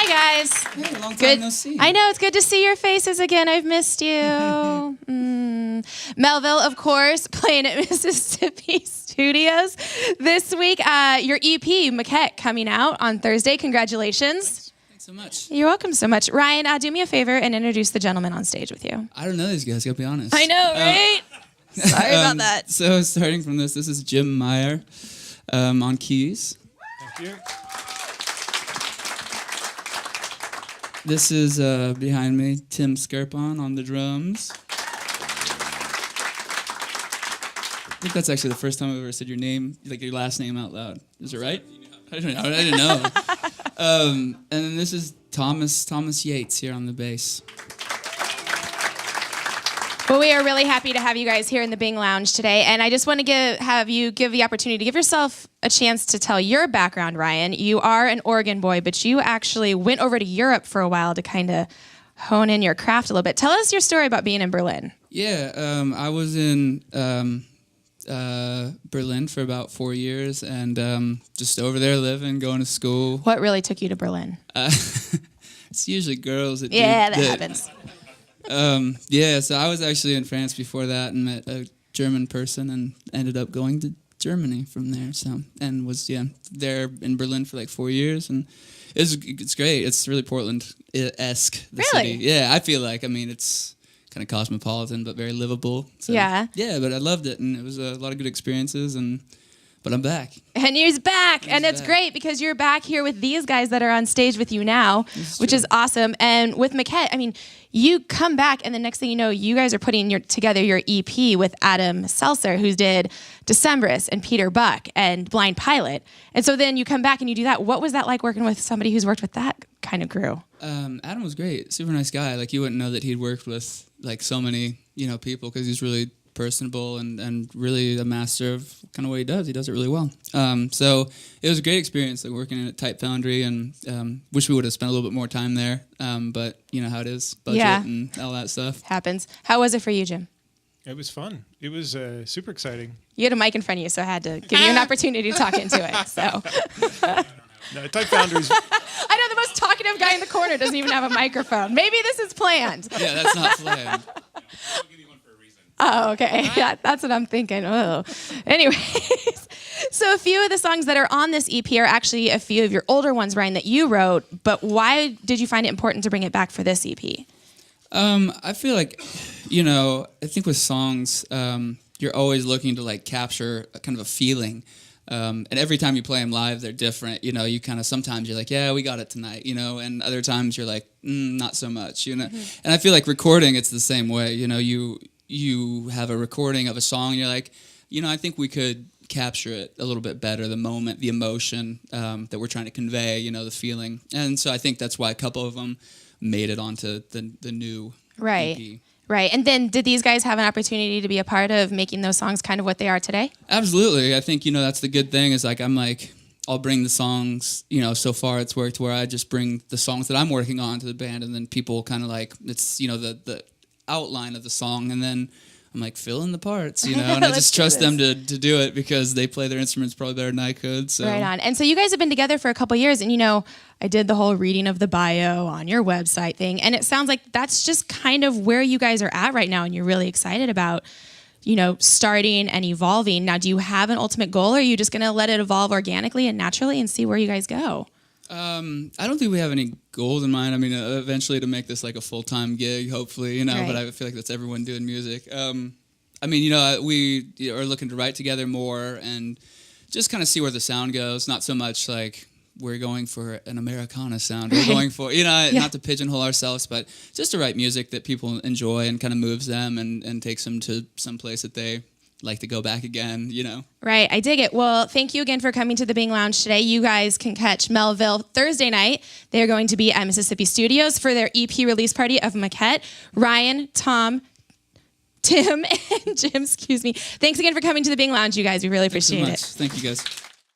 Hi, guys. Hey, long time Good. no see. I know, it's good to see your faces again. I've missed you. Melville, of course, playing at Mississippi Studios this week. Your EP, Maquette, coming out on Thursday. Congratulations. Thanks so much. You're welcome so much. Ryan, do me a favor and introduce the gentleman on stage with you. I don't know these guys, gotta be honest. I know, right? Sorry about that. So starting from this is Jim Meyer on keys. Thank you. This is behind me, Tim Skirpon on the drums. I think that's actually the first time I've ever said your name, like your last name out loud. Is it right? I didn't know. And then this is Thomas Yates here on the bass. Well, we are really happy to have you guys here in the Bing Lounge today, and I just want to have you give the opportunity to give yourself a chance to tell your background, Ryan. You are an Oregon boy, but you actually went over to Europe for a while to kind of hone in your craft a little bit. Tell us your story about being in Berlin. Yeah, I was in Berlin for about 4 years, and just over there living, going to school. What really took you to Berlin? It's usually girls that That happens. Yeah, so I was actually in France before that and met a German person and ended up going to Germany from there. So and was there in Berlin for like 4 years, and it's great. It's really Portland-esque. The Really? city. Yeah, I feel like. I mean, it's kind of cosmopolitan but very livable. So, Yeah. Yeah, but I loved it, and it was a lot of good experiences. But I'm back. And he's back, and it's back. great because you're back here with these guys that are on stage with you now, which is awesome. And with Maquette, I mean, you come back, and the next thing you know, you guys are putting together your EP with Adam Celsa, who did Decemberist and Peter Buck and Blind Pilot. And so then you come back and you do that. What was that like working with somebody who's worked with that kind of crew? Adam was great, super nice guy. Like you wouldn't know that he'd worked with like so many people because he's really personable and really a master of kind of what he does. He does it really well. So it was a great experience, like working in a tight foundry, and wish we would have spent a little bit more time there. But you know how it is, budget and all that stuff. Happens. How was it for you, Jim? It was fun. It was super exciting. You had a mic in front of you, so I had to give you an opportunity to talk into it. So. No, Type Foundries. I know the most talkative guy in the corner doesn't even have a microphone. Maybe this is planned. Yeah, that's not planned. Oh, okay. Yeah, that's what I'm thinking. Oh. Anyways, so a few of the songs that are on this EP are actually a few of your older ones, Ryan, that you wrote. But why did you find it important to bring it back for this EP? I feel like, I think with songs, you're always looking to like capture a kind of a feeling. And every time you play them live, they're different. You kind of sometimes you're like, yeah, we got it tonight, and other times you're like, not so much, And I feel like recording, it's the same way. You have a recording of a song, and you're like, I think we could capture it a little bit better, the moment, the emotion that we're trying to convey, the feeling. And so I think that's why a couple of them made it onto the new EP. Right. And then did these guys have an opportunity to be a part of making those songs kind of what they are today? Absolutely. I think, that's the good thing is like, I'll bring the songs, so far it's worked where I just bring the songs that I'm working on to the band, and then people kind of like, it's, the outline of the song, and then I'm like, fill in the parts, and I just trust them to do it because they play their instruments probably better than I could. So. Right on. And so you guys have been together for a couple years, and I did the whole reading of the bio on your website thing, and it sounds like that's just kind of where you guys are at right now, and you're really excited about, starting and evolving. Now, do you have an ultimate goal, or are you just going to let it evolve organically and naturally and see where you guys go? I don't think we have any goals in mind. I mean, eventually to make this like a full-time gig, hopefully, Right. But I feel like that's everyone doing music. We are looking to write together more and just kind of see where the sound goes. Not so much like we're going for an Americana sound. We're going for, not to pigeonhole ourselves, but just to write music that people enjoy and kind of moves them and takes them to some place that they like to go back again, Right, I dig it. Well, thank you again for coming to the Bing Lounge today. You guys can catch Melville Thursday night. They're going to be at Mississippi Studios for their EP release party of Maquette. Ryan, Tom, Tim, and Jim, thanks again for coming to the Bing Lounge, you guys. We really appreciate it. Thank you, guys.